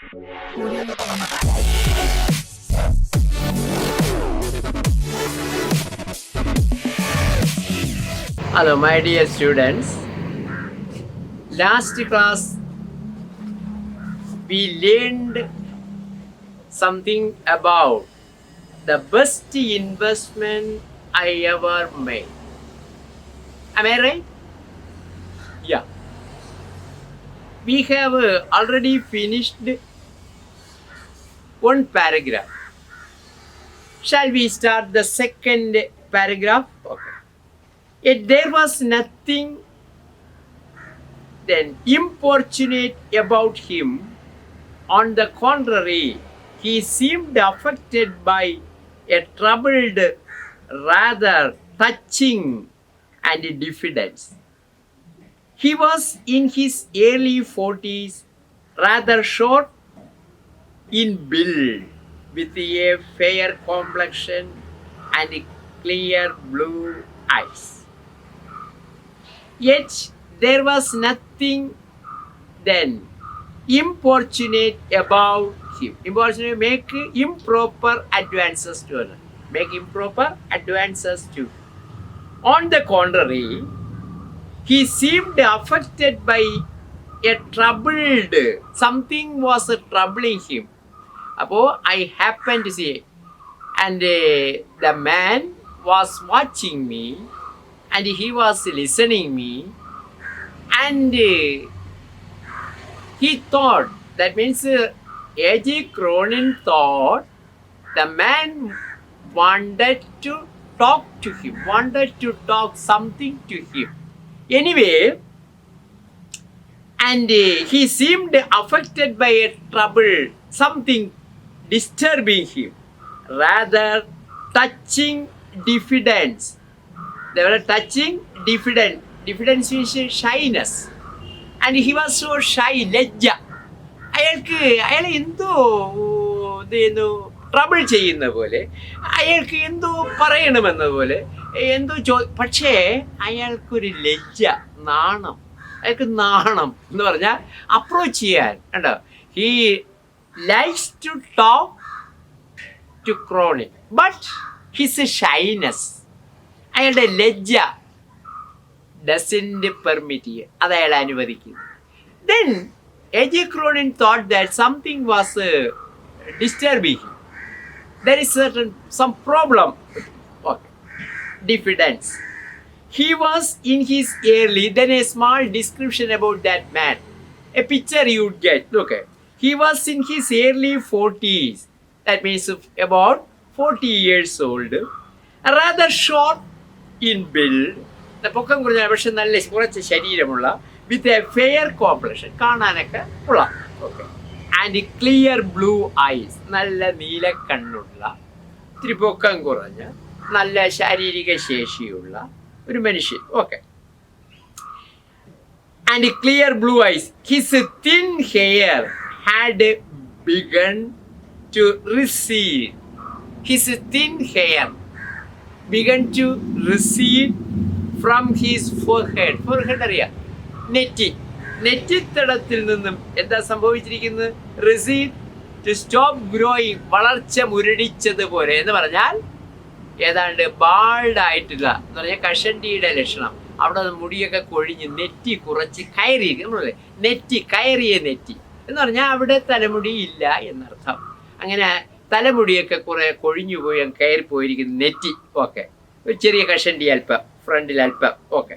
Hello, my dear students. Last class we learned something about the best investment I ever made. Am I right? Yeah. We have already finished one paragraph. Shall we start the second paragraph? Okay. Yet there was nothing then importunate about him. On the contrary, he seemed affected by a troubled, rather touching and diffidence. He was in his early 40s, rather short in build, with a fair complexion and clear blue eyes. Yet there was nothing then importunate about him. Importunate, make improper advances to her. Make improper advances to. On the contrary, he seemed affected by a troubled, something was troubling him. I happened to see, and the man was watching me, and he was listening me, and he thought, that means A.J. Cronin thought the man wanted to talk to him, wanted to talk something to him. Anyway, and he seemed affected by a trouble, something disturbing him, rather touching diffidence. They were touching diffidence. Diffidence is shyness. And he was so shy, ലജ്ജ. അയാൾ എന്തോ trouble ചെയ്യുന്ന പോലെ, അയാൾക്ക് എന്തോ പറയണമെന്ന പോലെ എന്തോ പക്ഷേ അയാൾക്കൊരു ലജ്ജ, നാണം. അയാൾക്ക് നാണം എന്ന് പറഞ്ഞാൽ അപ്രോച്ച് ചെയ്യാൻ കണ്ടോ. He likes to talk to Cronin, but his shyness, അയാളുടെ ലജ്ജ doesn't permit it. അത് അയാൾ അനുവദിക്കുന്നു. Then A.J. Cronin thought that something was disturbing him. There is some problem. Okay. Diffidence. He was in his early, then a small description about that man. A picture you would get. Look at. He was in his early 40s. That means about 40 years old. Rather short in build. പൊക്കം കുറഞ്ഞ പക്ഷെ നല്ല കുറച്ച് ശരീരമുള്ള, with a fair complexion, കാണാനൊക്കെ ഉള്ള. Okay. And clear blue eyes, നല്ല നീല കണ്ണുള്ള, ഇത്തിരി പൊക്കം കുറഞ്ഞ, നല്ല ശാരീരിക ശേഷിയുള്ള ഒരു മനുഷ്യൻ. Okay. And clear blue eyes. His thin hair had begun to recede. His thin hair begun to recede from his forehead. Forehead അറിയാം, നെറ്റി. നെറ്റിത്തടത്തിൽ നിന്നും എന്താ സംഭവിച്ചിരിക്കുന്നത്? റിസീഡ്, ടു സ്റ്റോപ്പ് ഗ്രോയിങ്, വളർച്ച മുരടിച്ചതുപോലെ എന്ന് പറഞ്ഞാൽ ഏതാണ്ട് ബാൾഡായിട്ടുള്ള എന്ന് പറഞ്ഞാൽ കഷണ്ടിയുടെ ലക്ഷണം. അവിടെ മുടിയൊക്കെ കൊഴിഞ്ഞ് നെറ്റി കുറച്ച് കയറിയിരിക്കും. നമ്മളല്ലേ നെറ്റി, കയറിയ നെറ്റി എന്ന് പറഞ്ഞാൽ അവിടെ തലമുടി ഇല്ല എന്നർത്ഥം. അങ്ങനെ തലമുടിയൊക്കെ കുറെ കൊഴിഞ്ഞു പോയി കയറിപ്പോയിരിക്കുന്ന നെറ്റി. ഓക്കെ. ഒരു ചെറിയ കഷണ്ടി അല്പം, ഫ്രണ്ടിൽ അല്പം. Okay.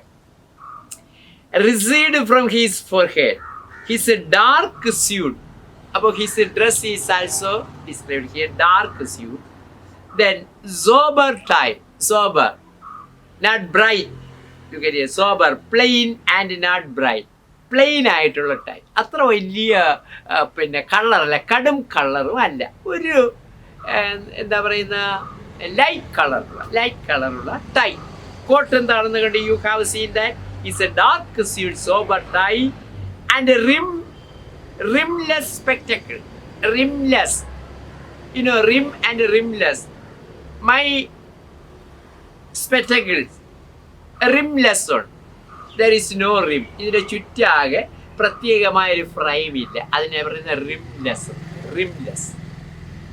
Recede from his forehead. His dark suit. അപ്പോൾ his dress is also described here, dark suit. Then sober type. Sober, not bright. You get here. Sober, plain and not bright. Plain ആയിട്ടുള്ള type, അത്ര വലിയ പിന്നെ കളറല്ല, കടും കളറും അല്ല, ഒരു എന്താ പറയുന്ന ലൈറ്റ് കളറുള്ള ടൈ. കോട്ട് എന്താണെന്ന് കണ്ട് you have seen that is a dark suit, sober tie and rimless spectacle. Rimless, you know, rim and rimless. My spectacles rimless on. There is no rim. ഇതിൻ്റെ ചുറ്റാകെ പ്രത്യേകമായൊരു ഫ്രെയിം ഇല്ല. അതിനെ പറയുന്ന rimless.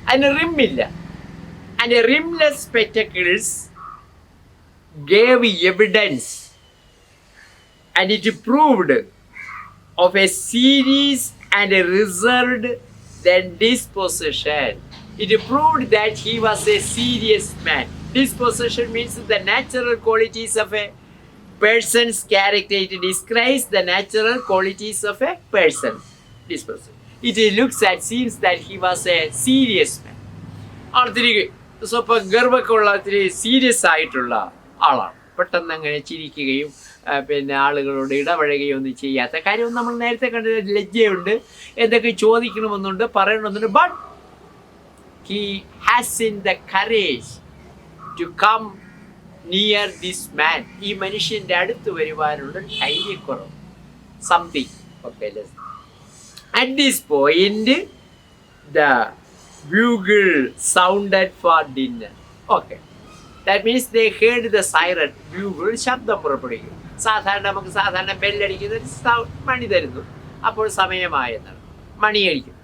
അതിന് റിമ്മില്ല. And rimless spectacles gave evidence and it proved of a serious and a reserved then disposition. It proved that he was a serious man. Disposition means the natural qualities of a person's character. It describes the natural qualities of a person. Disposition. It looks and seems that he was a serious man. ഒത്തിരി സ്വപ്പം ഗർവൊക്കെ ഉള്ള ഒത്തിരി serious ആയിട്ടുള്ള ആളാണ്. പെട്ടെന്ന് അങ്ങനെ ചിരിക്കുകയും പിന്നെ ആളുകളോട് ഇടപഴകുകയും ഒന്നും ചെയ്യാത്ത കാര്യം നമ്മൾ നേരത്തെ കണ്ടത്. ലജ്ജയുണ്ട്, എന്തൊക്കെ ചോദിക്കണമെന്നുണ്ട്, പറയണമെന്നുണ്ട്. But he has in the courage to come near this man. ഈ മനുഷ്യൻ്റെ അടുത്ത് വരുവാനുള്ള ധൈര്യക്കുറവ്. Something okay. At this point the bugle sounded for dinner. Okay. That means they heard the siren. Bugle ശബ്ദം പുറപ്പെടുവിക്കും. നമുക്ക് സാധാരണ ബെല്ലടിക്കുന്ന മണി തരുന്നു. അപ്പോൾ സമയമായെന്നാണ്. മണിയടിക്കും.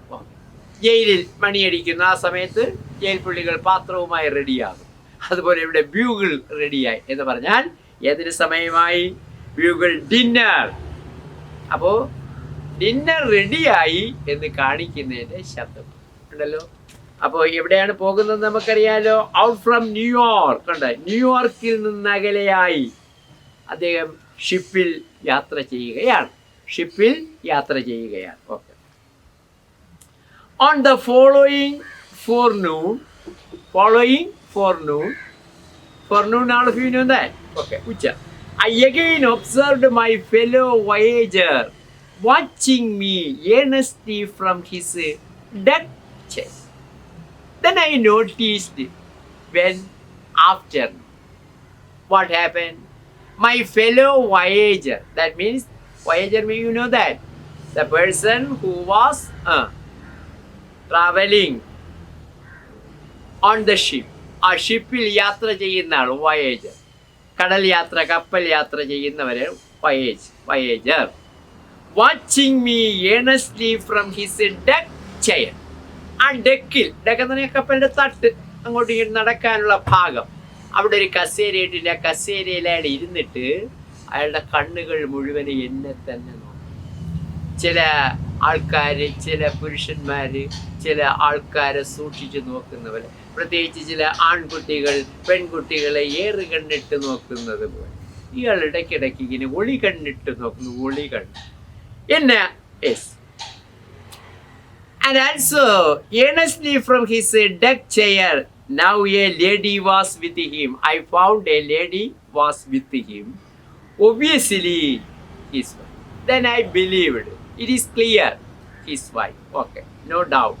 ജയിലിൽ മണിയടിക്കുന്ന ആ സമയത്ത് ജയിൽ പുള്ളികൾ പാത്രവുമായി റെഡിയാകും. അതുപോലെ ഇവിടെ ബ്യൂഗിൾ റെഡിയായി എന്ന് പറഞ്ഞാൽ ഏതിന് സമയമായി? Bugle dinner. അപ്പോൾ ഡിന്നർ റെഡിയായി എന്ന് കാണിക്കുന്നതിൻ്റെ ശബ്ദം ഉണ്ടല്ലോ. അപ്പോൾ എവിടെയാണ് പോകുന്നത് നമുക്കറിയാലോ. Out from New York. ഉണ്ട്, ന്യൂയോർക്കിൽ നിന്ന് അകലെയായി അദ്ദേഹം ഷിപ്പിൽ യാത്ര ചെയ്യുകയാണ്. Okay. On the following forenoon all of you know that. Okay, ഉച്ച. I again observed my fellow voyager watching me earnestly from his deck chair. Then I noticed when after what happened, my fellow voyager, that means voyager means you know that the person who was traveling on the ship. ആ ഷിപ്പിൽ യാത്ര ചെയ്യുന്ന ആൾ വയേജർ. കടൽ യാത്ര, കപ്പൽ യാത്ര ചെയ്യുന്നവരെ voyager. Watching me earnestly from his deck chair. ആ ഡെക്കിൽ, ഡെക്ക് എന്ന് പറഞ്ഞാൽ കപ്പലിൻ്റെ തട്ട്, അങ്ങോട്ട് ഇങ്ങോട്ട് നടക്കാനുള്ള ഭാഗം, അവിടെ ഒരു കസേര ഇട്ടില്ല. കസേരയിൽ അയാൾ ഇരുന്നിട്ട് അയാളുടെ കണ്ണുകൾ മുഴുവൻ എന്നെ തന്നെ നോക്കും. ചില ആൾക്കാർ, ചില പുരുഷന്മാർ ചില ആൾക്കാരെ സൂക്ഷിച്ച് നോക്കുന്നവരെ, പ്രത്യേകിച്ച് ചില ആൺകുട്ടികൾ പെൺകുട്ടികളെ ഏറ് കണ്ണിട്ട് നോക്കുന്നത് പോലെ ഇയാൾ ഇടയ്ക്കിടയ്ക്ക് ഇങ്ങനെ ഒളി കണ്ണിട്ട് നോക്കുന്നു. ഒളി കണ്ണ് എന്നെ. Yes. And also, earnestly from his deck chair, now a lady was with him. I found a lady was with him. Obviously, his wife. Then I believed. It is clear, his wife. Okay, no doubt.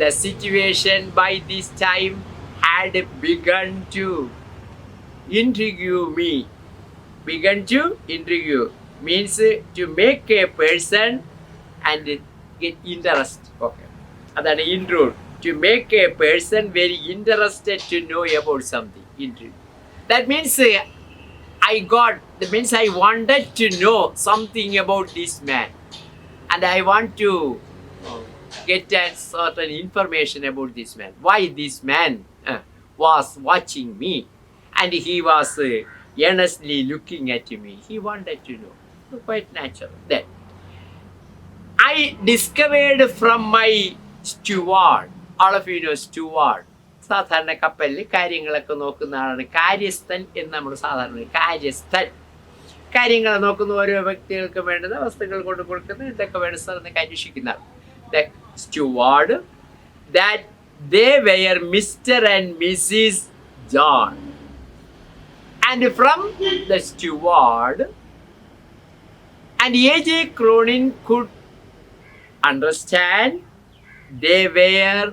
The situation by this time had begun to intrigue me. Begun to intrigue means to make a person and get interest. Okay, അതാണ് intrude. To make a person very interested to know about something. Intrude. That means I wanted to know something about this man, and I want to get a certain information about this man. Why this man was watching me, and he was earnestly looking at me. He wanted to know. Quite natural. Then I discovered from my steward. All of you know steward. സാധാരണ കപ്പലിൽ കാര്യങ്ങളൊക്കെ നോക്കുന്ന ആളാണ് കാര്യസ്ഥൻ എന്ന് നമ്മൾ സാധാരണ. കാര്യസ്ഥൻ കാര്യങ്ങൾ നോക്കുന്ന ഓരോ വ്യക്തികൾക്ക് വേണ്ടുന്ന വസ്തുക്കൾ കൊണ്ട് കൊടുക്കുന്ന ഇതൊക്കെ വേണ്ട സ്ഥലത്ത് അന്വേഷിക്കുന്ന ആൾ. The steward that they were Mr. and Mrs. John. And from the steward, and A.J. Cronin could understand they were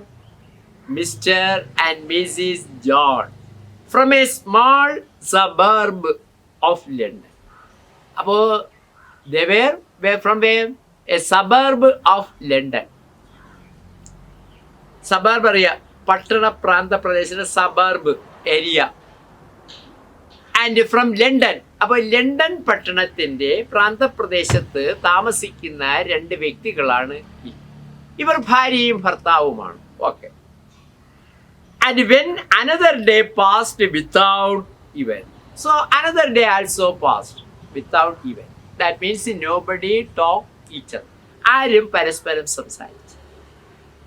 Mr. and Mrs. John from a small suburb of London. അപ്പോൾ they were from a suburb of London. Suburb അറിയാം, പട്ടണ പ്രാന്ത പ്രദേശത്തെ suburb area. And from London. അപ്പോൾ London പട്ടണത്തിൻ്റെ പ്രാന്തപ്രദേശത്ത് താമസിക്കുന്ന 2 വ്യക്തികളാണ് ഇവർ ഭാര്യയും ഭർത്താവുമാണ്. Okay. And when another day passed without event. So another day also passed without event. That means nobody talk each other. ആരും പരസ്പരം സംസാരിച്ചു.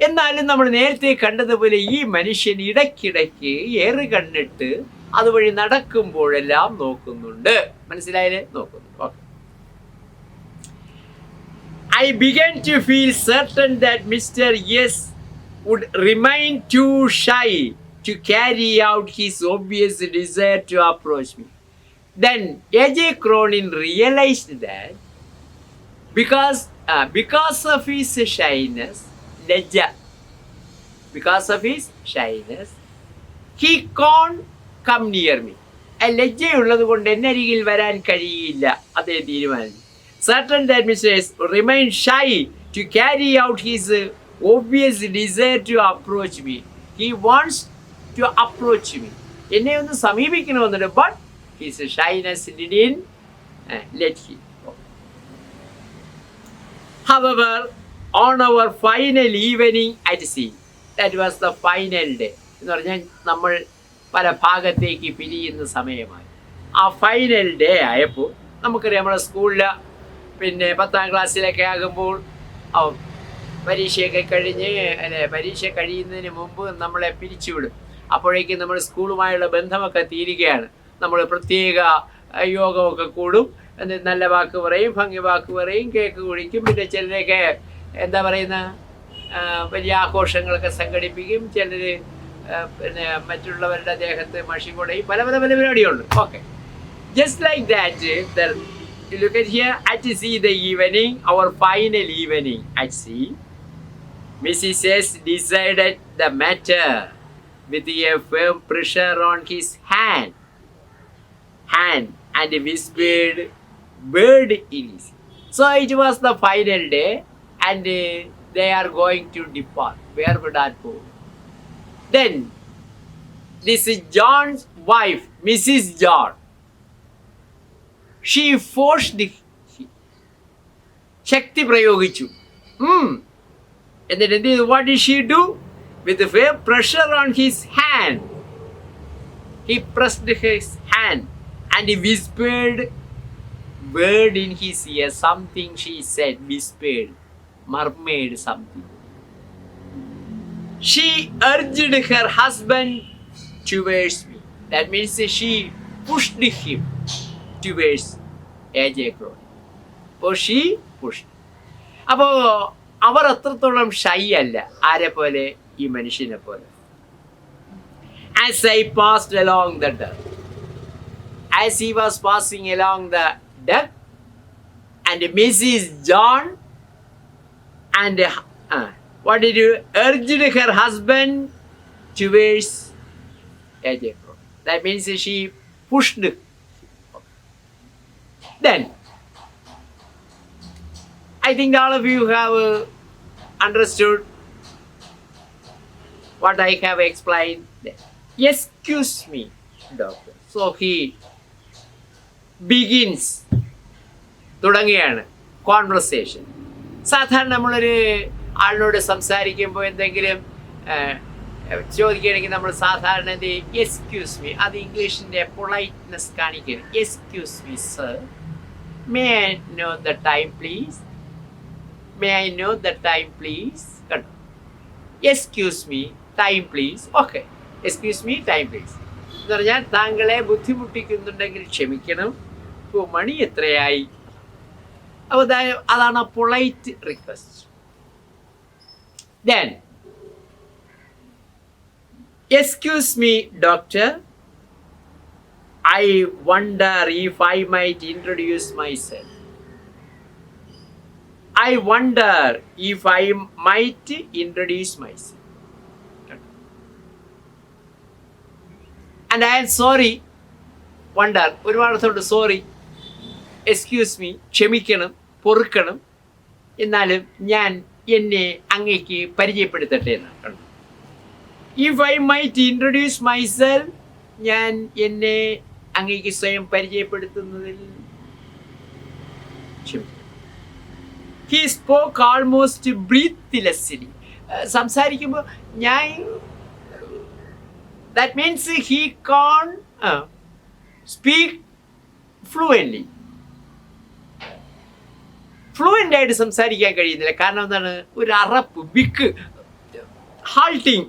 എന്നാലും നമ്മൾ നേരത്തെ കണ്ടതുപോലെ ഈ മനുഷ്യൻ ഇടയ്ക്കിടയ്ക്ക് ഏറ് കണ്ടിട്ട് അതുവഴി നടക്കുമ്പോഴെല്ലാം നോക്കുന്നുണ്ട്. മനസ്സിലായില്ലേ? നോക്കുന്നു. Okay. I began to feel certain that Mr. Yes would remain too shy to carry out his obvious desire to approach me. Then A.J. Cronin realized that because of his shyness, he can't come near me. ലജ്ജയുള്ളത് കൊണ്ട് എന്നെ അരികിൽ വരാൻ കഴിയില്ല. അതേ തീരുമാനിച്ചു. Certain that Mr. S remain shy to carry out his obvious desire to approach me. He wants to approach me. എന്നെ ഒന്ന് സമീപിക്കണമെന്നുണ്ട്. But his shyness didn't let him. However, on our final evening at sea, that was the final day. എന്ന് പറഞ്ഞാൽ നമ്മൾ പല ഭാഗത്തേക്ക് പിരിയുന്ന സമയമായി. ആ ഫൈനൽ ഡേ ആയപ്പോൾ നമുക്കറിയാം നമ്മുടെ സ്കൂളിൽ പിന്നെ 10ാം ക്ലാസ്സിലൊക്കെ ആകുമ്പോൾ പരീക്ഷയൊക്കെ കഴിഞ്ഞ് പരീക്ഷ കഴിയുന്നതിന് മുമ്പ് നമ്മളെ പിരിച്ചുവിടും. അപ്പോഴേക്കും നമ്മൾ സ്കൂളുമായുള്ള ബന്ധമൊക്കെ തീരുകയാണ്. നമ്മൾ പ്രത്യേക യോഗമൊക്കെ കൂടും. നല്ല വാക്ക് പറയും, ഭംഗി വാക്ക് പറയും, കേക്ക് കുടിക്കും. പിന്നെ ചിലരൊക്കെ എന്താ പറയുന്ന വലിയ ആഘോഷങ്ങളൊക്കെ സംഘടിപ്പിക്കും. ചിലർ പിന്നെ മറ്റുള്ളവരുടെ ദേഹത്ത് മഷി കൊടയും പല പല പല പരിപാടികളുണ്ട്. Okay. Just like that you look at here at sea the evening, our final evening at sea, Mrs. S decided the matter with a firm pressure on his hand and whispered word in his. So it was the final day and they are going to depart. Where would that go? Then this is John's wife, Mrs. John. She forced ശക്തി പ്രയോഗിച്ചു. എന്നിട്ട് എന്ത് ചെയ്തു? What did she do? With the pressure on his hand, he pressed his hand and he whispered word in his ear. Something she said, whispered, murmured something. She urged her husband towards me. That means she pushed him towards A.J. Cronin. അപ്പോൾ she pushed. അപ്പോൾ അവർ അത്രത്തോളം shy അല്ല. ആരെ പോലെ? ഈ മനുഷ്യനെ പോലെ. As I passed along the deck, as he was passing along the deck, and Mrs. John and what did you urged her husband towards A.J. Cronin. That means she pushed. Then I think all of you have understood what I have explained. Excuse me, doctor. So he begins തുടങ്ങുകയാണ് conversation. സാധാരണ നമ്മളൊരു ആളിനോട് സംസാരിക്കുമ്പോൾ എന്തെങ്കിലും ചോദിക്കുകയാണെങ്കിൽ നമ്മൾ സാധാരണ എന്ത് excuse me, അത് ഇംഗ്ലീഷിൻ്റെ പൊളൈറ്റ്നെസ് കാണിക്കുകയാണ്. Excuse me sir, may I know the time please, may I know the time please. കണ്ടോ? Excuse me, time please. Okay, excuse me, time please എന്ന് പറഞ്ഞാൽ താങ്കളെ ബുദ്ധിമുട്ടിക്കുന്നുണ്ടെങ്കിൽ ക്ഷമിക്കണം, ഇപ്പോൾ മണി എത്രയായി. അപ്പോൾ അതാണ് polite request. Then excuse me doctor, I wonder if I might introduce myself. I wonder if I might introduce myself. And I am sorry. Wonder ഒരുപാട് അർത്ഥമുണ്ട്. സോറി, എക്സ്ക്യൂസ് മീ, ക്ഷമിക്കണം, പൊറുക്കണം, എന്നാലും ഞാൻ എന്നെ അങ്ങേക്ക് പരിചയപ്പെടുത്തട്ടെ എന്നാണ്. If I might introduce myself, ഞാൻ എന്നെ അങ്ങേക്ക് സ്വയം പരിചയപ്പെടുത്തുന്നതിൽ He spoke almost breathlessly. സംസാരിക്കുമ്പോൾ ഞാൻ that means he can't speak fluently. Fluent ആയിട്ട് സംസാരിക്കാൻ കഴിയുന്നില്ല. കാരണം എന്താണ്? ഒരു അറപ്പ്, വിക്ക്, ഹാൾട്ടിങ്,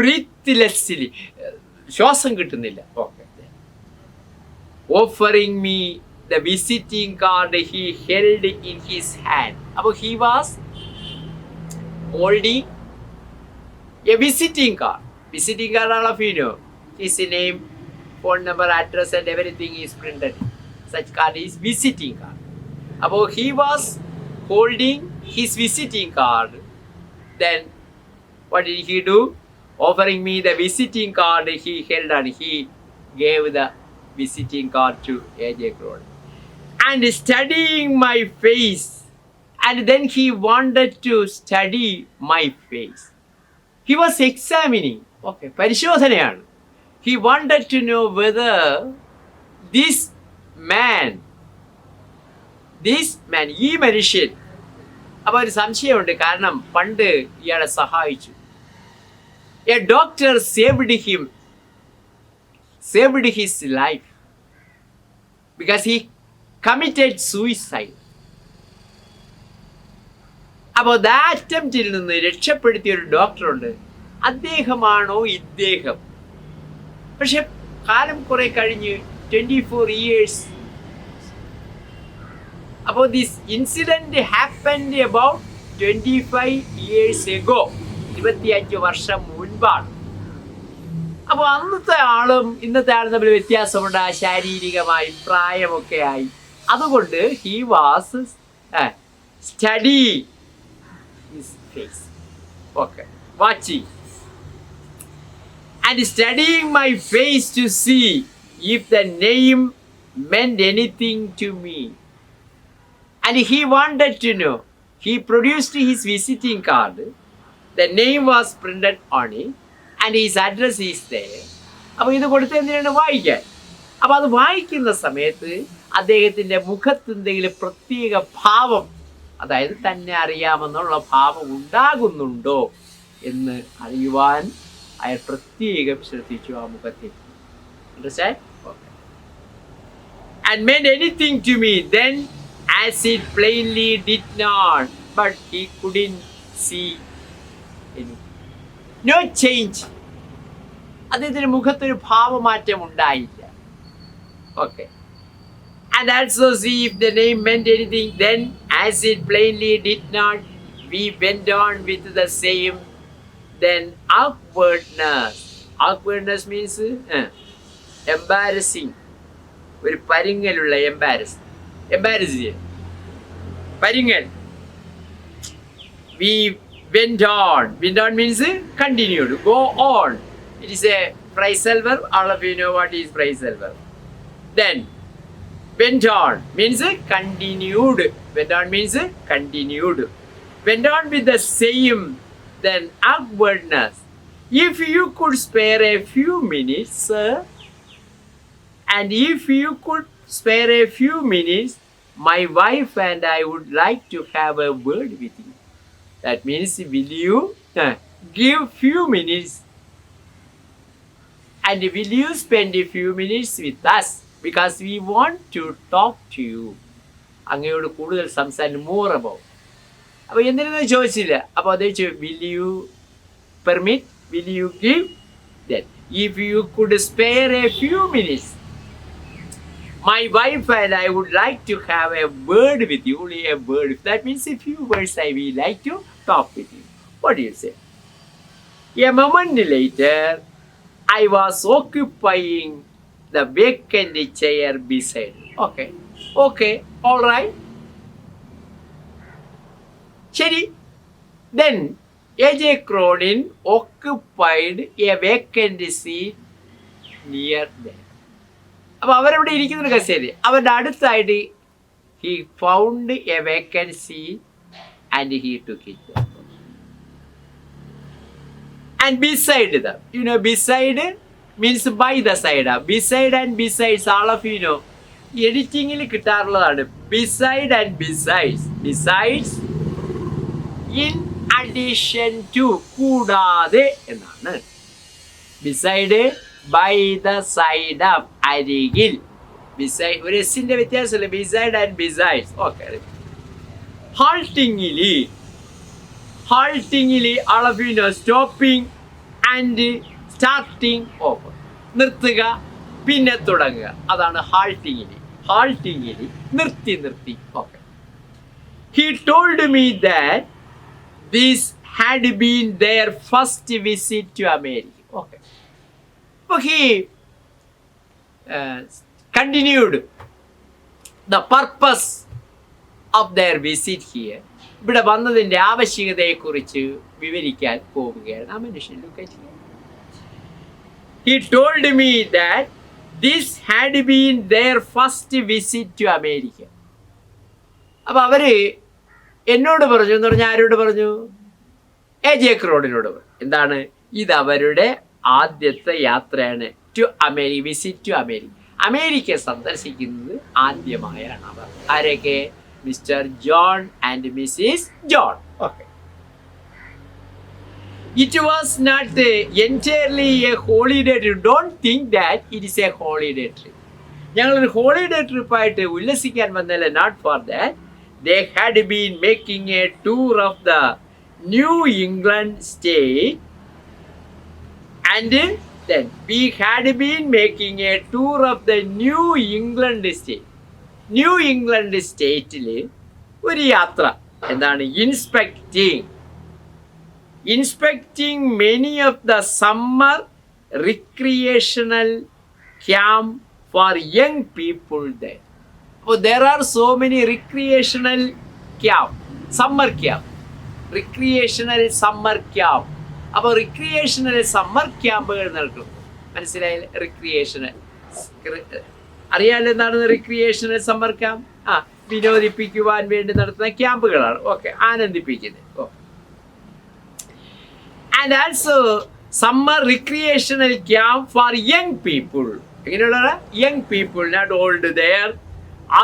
ബ്രീത്ത്ലെസ്ലി, ശ്വാസം കിട്ടുന്നില്ല. Okay. Offering me the visiting card he held in his hand. അപ്പോൾ he was holding a visiting card. Visiting card, all of you know, his name, phone number, address and everything is printed. Such card is visiting card. അപ്പോൾ he was holding his visiting card. Then what did he do? Offering me the visiting card he held, and he gave the visiting card to A.J. Crowley. And studying my face, and then he wanted to study my face. He was examining. Okay, പരിശോധനയാണ്. He wanted to know whether this man, ഈ മനുഷ്യൻ, അപ്പോൾ ഒരു സംശയമുണ്ട്. കാരണം പണ്ട് ഇയാളെ സഹായിച്ചു. A doctor saved his life because he committed suicide. അപ്പോൾ ആ അറ്റംപ്റ്റിൽ നിന്ന് രക്ഷപ്പെടുത്തിയ ഒരു ഡോക്ടറുണ്ട്. അദ്ദേഹമാണോ ഇദ്ദേഹം? പക്ഷെ കാലം കുറെ കഴിഞ്ഞ് 24 years. അപ്പോൾ this incident happened about 25 years ago. 25 വർഷം മുൻപാണ്. അപ്പോൾ അന്നത്തെ ആളും ഇന്നത്തെ ആളും തമ്മിൽ വ്യത്യാസമുണ്ട്. ശാരീരികമായി, പ്രായമൊക്കെ ആയി. അതുകൊണ്ട് he was study his face. Okay, watching and studying my face to see if the name meant anything to me. And he wanted to know. He produced his visiting card. The name was printed on it and his address is there. അപ്പോൾ ഇത് കൊടുത്ത് എന്തിനാണ്? വായിക്കാൻ. അപ്പോൾ അത് വായിക്കുന്ന സമയത്ത് അദ്ദേഹത്തിൻ്റെ മുഖത്ത് എന്തെങ്കിലും പ്രത്യേക ഭാവം, അതായത് തന്നെ അറിയാമെന്നുള്ള ഭാവം ഉണ്ടാകുന്നുണ്ടോ എന്ന് അറിയുവാൻ അയാൾ പ്രത്യേകം ശ്രദ്ധിച്ചു ആ മുഖത്തിൽ. Understand? Okay. And meant anything to me then, as it plainly did not, but he couldn't see anything. No change. അദ്ദേഹത്തിൻ്റെ മുഖത്തൊരു ഭാവമാറ്റം ഉണ്ടായില്ല. Okay. And also see if the name meant anything. Then, as it plainly did not, we went on with the same. Then awkwardness. Awkwardness means embarrassing. ഒരു പരിങ്ങലുള്ള embarrassing. പരിങ്ങൽ. We went on. Went on means continued. Go on. It is a phrasal verb. All of you know what is phrasal verb. Then went on means continued. Went on means continued. Went on with the same. Then awkwardness. If you could spare a few minutes, sir, and if you could spare a few minutes, my wife and I would like to have a word with you. That means, will you give few minutes, and will you spend a few minutes with us? Because we want to talk to you. അങ്ങയോട് കൂടുതൽ സംസാരിക്കും. more about. അപ്പോൾ എന്തിനാ ചോദിച്ചില്ല. അപ്പോൾ അതേ will you permit, will you give? Then if you could spare a few minutes, my wife and I would like to have a word with you. Only a word. That means a few words I will like to talk with you. What do you say? A moment later, I was occupying the vacant chair beside. Okay, all right. ശരി. Then A.J. Crowley occupied a vacant seat near them. അപ്പോൾ അവരവിടെ ഇരിക്കുന്നൊരു കസേര, അവരുടെ അടുത്തായിട്ട് he found a vacant seat and he took it. And beside them, beside means by the side. Beside and besides, all of you know. എഡിറ്റിങ്ങിൽ കിട്ടാറുള്ളതാണ് beside and besides. Besides, in addition to, കൂടാതെ എന്നാണ്. Beside, by the side of, അരികിൽ. Beside, ഒരു എസിന്റെ വ്യത്യാസമല്ലേ beside and besides. Okay. haltingly, all of you know, stopping and starting over. നിർത്തുക പിന്നെ തുടങ്ങുക, അതാണ് haltingly നിർത്തി. Okay. He told me that this had been their first visit to America. Okay. So he continued the purpose of their visit here. ഇവിടെ വന്നതിൻ്റെ ആവശ്യകതയെക്കുറിച്ച് വിവരിക്കാൻ പോവുകയാണ് ആ മനുഷ്യൻ. He told me that this had been their first visit to America. അപ്പോൾ അവര് എന്നോട് പറഞ്ഞു എന്ന് പറഞ്ഞാൽ ആരോട് പറഞ്ഞു? എജെ ക്രോണിനോട് പറഞ്ഞു. എന്താണ്? ഇത് അവരുടെ ആദ്യത്തെ യാത്രയാണ്. To America, visit to America. America സന്ദർശിക്കുന്നത് ആദ്യമായാണ് അവർ. ആരൊക്കെ? Mister John and missus John. Okay. It was not entirely a holiday trip. Don't think that it is a holiday trip. ഞങ്ങളൊരു holiday ട്രിപ്പായിട്ട് ഉല്ലസിക്കാൻ വന്നല്ല. Not for that. They had been making a tour of the New England state, and then we had been making a tour of the New England state. New England stateൽ ഒരു യാത്ര. എന്താണ്? Inspecting many of the summer recreational camp for young people there. Oh, there are so many recreational camp, summer camp, recreational summer camp. അപ്പോൾ recreational summer ക്യാമ്പുകൾ നടക്കും. മനസ്സിലായില്ല? Recreational അറിയാമല്ലോ എന്താണ് recreational summer camp? വിനോദിപ്പിക്കുവാൻ വേണ്ടി നടത്തുന്ന ക്യാമ്പുകളാണ്. ഓക്കെ. ആനന്ദിപ്പിക്കുന്നത്. Okay. And also summer recreational camp for young people. എങ്ങനെയുള്ള young people, not old there.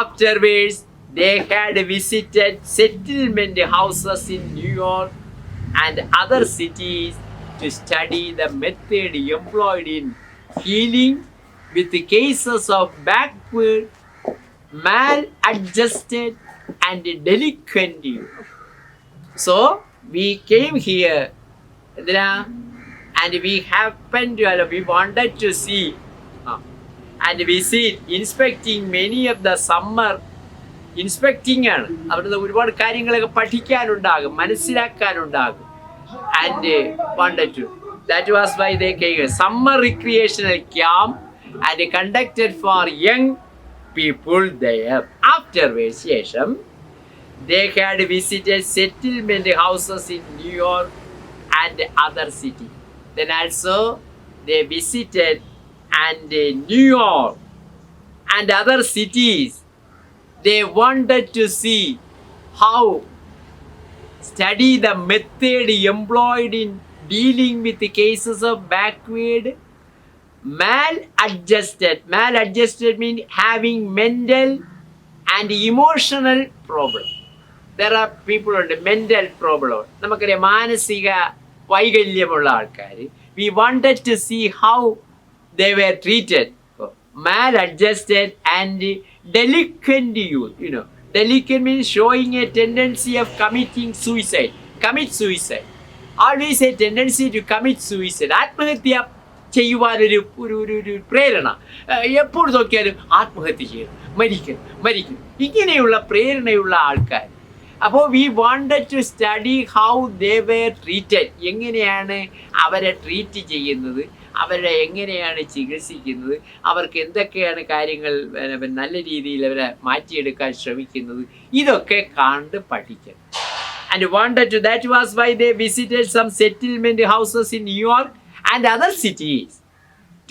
Afterwards, they had visited settlement houses in New York and other cities to study the method employed in healing with cases of backward, maladjusted and delinquent youth. So, we came here and we wanted to see and visit, inspecting many of the summer. ഇൻസ്പെക്റ്റിംഗ് ആണ്. അവിടുന്ന് ഒരുപാട് കാര്യങ്ങളൊക്കെ പഠിക്കാനുണ്ടാകും, മനസ്സിലാക്കാനുണ്ടാകും. And wanted to. That was why they came. Summer recreational camp and conducted for young people there. Afterwards, ശേഷം they had visited settlement houses in New York and other city. Then also they visited and New York and other cities. They wanted to see how study the method employed in dealing with the cases of backward, maladjusted. Maladjusted means having mental and emotional problem. There are people with mental problem. നമുക്കറിയാം മാനസിക വൈകല്യമുള്ള ആൾക്കാർ. We wanted to see how they were treated. Maladjusted and delinquent youth. You know, delinquent means showing a tendency of committing suicide. Commit suicide. Always a tendency to commit suicide. ആത്മഹത്യ ചെയ്യുവാനൊരു ഒരു പ്രേരണ. എപ്പോൾ നോക്കിയാലും ആത്മഹത്യ ചെയ്യണം, മരിക്കണം ഇങ്ങനെയുള്ള പ്രേരണയുള്ള ആൾക്കാർ. അപ്പോൾ we wanted to study how they were treated. എങ്ങനെയാണ് അവരെ ട്രീറ്റ് ചെയ്യുന്നത്, അവരെ എങ്ങനെയാണ് ചികിത്സിക്കുന്നത്, അവർക്ക് എന്തൊക്കെയാണ് കാര്യങ്ങൾ നല്ല രീതിയിൽ അവരെ മാറ്റിയെടുക്കാൻ ശ്രമിക്കുന്നത്, ഇതൊക്കെ കണ്ട് പഠിക്കണം. And wanted to, that was why they visited some settlement houses in New York and other cities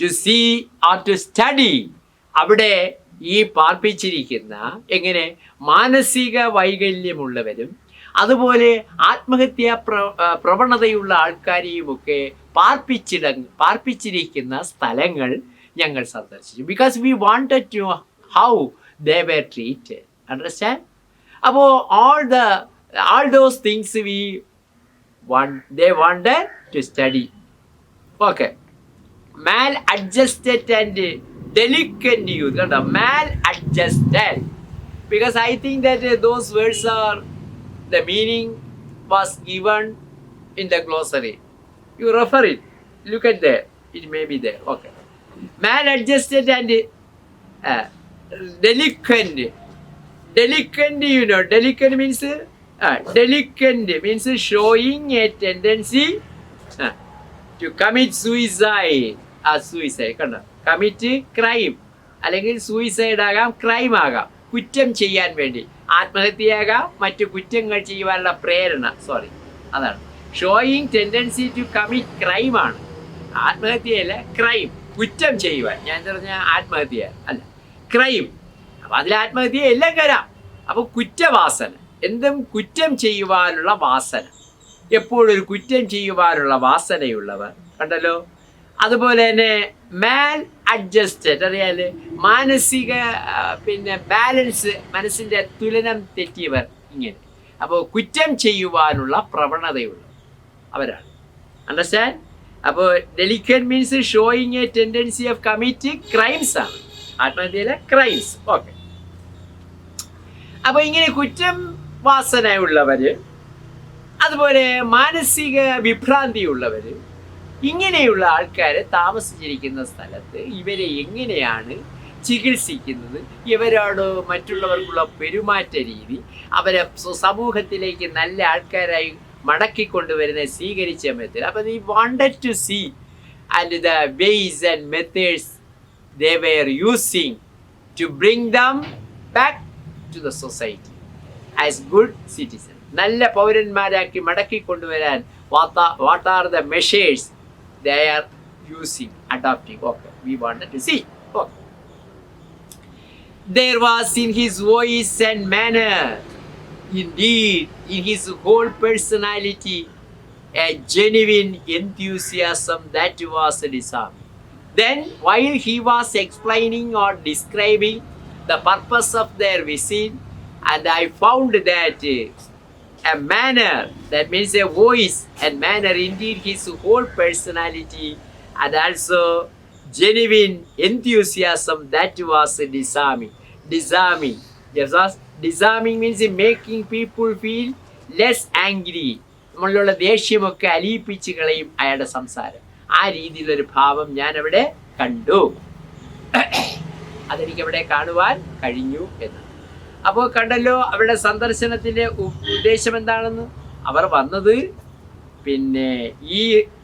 to see or to study. അവിടെ ഈ പാർപ്പിച്ചിരിക്കുന്ന എങ്ങനെ മാനസിക വൈകല്യമുള്ളവരും അതുപോലെ ആത്മഹത്യാ പ്രവണതയുള്ള ആൾക്കാരെയുമൊക്കെ പാർപ്പിച്ചിരിക്കുന്ന സ്ഥലങ്ങൾ ഞങ്ങൾ സന്ദർശിച്ചു. Because we wanted to how they were treated. Understand? അപ്പോൾ all those things they wanted to study. Okay. Maladjusted and delinquent youth. Maladjusted. Because I think that those words are, the meaning was given in the glossary. You refer it. Look at there. It may be there. Okay. Maladjusted and delinquent. Delinquent, delinquent means showing a tendency to commit suicide. കണ്ടോ? Commit crime, അല്ലെങ്കിൽ suicide ആകാം, crime ആകാം, കുറ്റം ചെയ്യാൻ വേണ്ടി, ആത്മഹത്യയാകാം, മറ്റു കുറ്റങ്ങൾ ചെയ്യുവാനുള്ള പ്രേരണ. അതാണ് ഷോയിങ് ടെൻഡൻസി ടു കമ്മിറ്റ് ക്രൈമാണ്. ആത്മഹത്യയല്ല, ക്രൈം, കുറ്റം ചെയ്യുവാൻ. ഞാൻ പറഞ്ഞ ആത്മഹത്യ അല്ല, ക്രൈം. അപ്പം അതിൽ ആത്മഹത്യ എല്ലാം കരാം. അപ്പോൾ കുറ്റവാസന, എന്തും കുറ്റം ചെയ്യുവാനുള്ള വാസന, എപ്പോഴൊരു കുറ്റം ചെയ്യുവാനുള്ള വാസനയുള്ളവർ. കണ്ടല്ലോ? അതുപോലെ തന്നെ മാൽ അഡ്ജസ്റ്റഡ്, അറിയാല്, മാനസിക ബാലൻസ്, മനസ്സിൻ്റെ തുലനം തെറ്റിയവർ. ഇങ്ങനെ അപ്പോൾ കുറ്റം ചെയ്യുവാനുള്ള പ്രവണതയുള്ളവർ അവരാണ്. അണ്ടർസ്റ്റാൻഡ്? അപ്പോൾ delinquent means showing A tendency of committing crimes ആണ്. ആത്മഹത്യയിലെ ക്രൈംസ്. ഓക്കെ. അപ്പോൾ ഇങ്ങനെ കുറ്റം വാസനയുള്ളവർ, അതുപോലെ മാനസിക വിഭ്രാന്തിയുള്ളവർ, ഇങ്ങനെയുള്ള ആൾക്കാരെ താമസിച്ചിരിക്കുന്ന സ്ഥലത്ത് ഇവരെ എങ്ങനെയാണ് ചികിത്സിക്കുന്നത്, ഇവരോട് മറ്റുള്ളവർക്കുള്ള പെരുമാറ്റ രീതി, അവരെ സമൂഹത്തിലേക്ക് നല്ല ആൾക്കാരായി മടക്കിക്കൊണ്ടുവരുന്ന സ്വീകരിച്ച മെത്തേഡ്. അപ്പോൾ ഈ wanted to see and the ways and methods they were using to bring them back to the society as good citizens. നല്ല പൗരന്മാരാക്കി മടക്കി കൊണ്ടുവരാൻ what are the measures they are using, adopting. Okay, we wanted to see. Okay. There was in his voice and manner, indeed in his whole personality, a genuine enthusiasm that was disarming. Then, while he was explaining or describing the purpose of their visit, and I found that a manner, that means a voice and manner, indeed his whole personality, and also genuine enthusiasm that was disarming. Disarming. Yes, disarming means making people feel less angry. നമ്മളുള്ള ദേഷ്യമൊക്കെ അലിയിപ്പിച്ച് കളയും അയാളുടെ സംസാരം. ആ രീതിയിലൊരു ഭാവം ഞാൻ അവിടെ കണ്ടു. അതെനിക്കവിടെ കാണുവാൻ കഴിഞ്ഞു എന്ന്. അപ്പോൾ കണ്ടല്ലോ അവരുടെ സന്ദർശനത്തിൻ്റെ ഉദ്ദേശം എന്താണെന്ന്. അവർ വന്നത് ഈ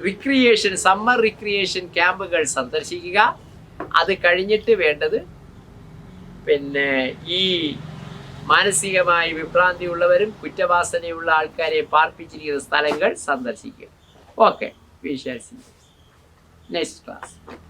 റിക്രിയേഷൻ, സമ്മർ റിക്രിയേഷൻ ക്യാമ്പുകൾ സന്ദർശിക്കുക. അത് കഴിഞ്ഞിട്ട് വേണ്ടത് ഈ മാനസികമായി വിഭ്രാന്തിയുള്ളവരും കുറ്റവാസനയുള്ള ആൾക്കാരെ പാർപ്പിച്ചിരിക്കുന്ന സ്ഥലങ്ങൾ സന്ദർശിക്കുക. Okay, we shall see next class.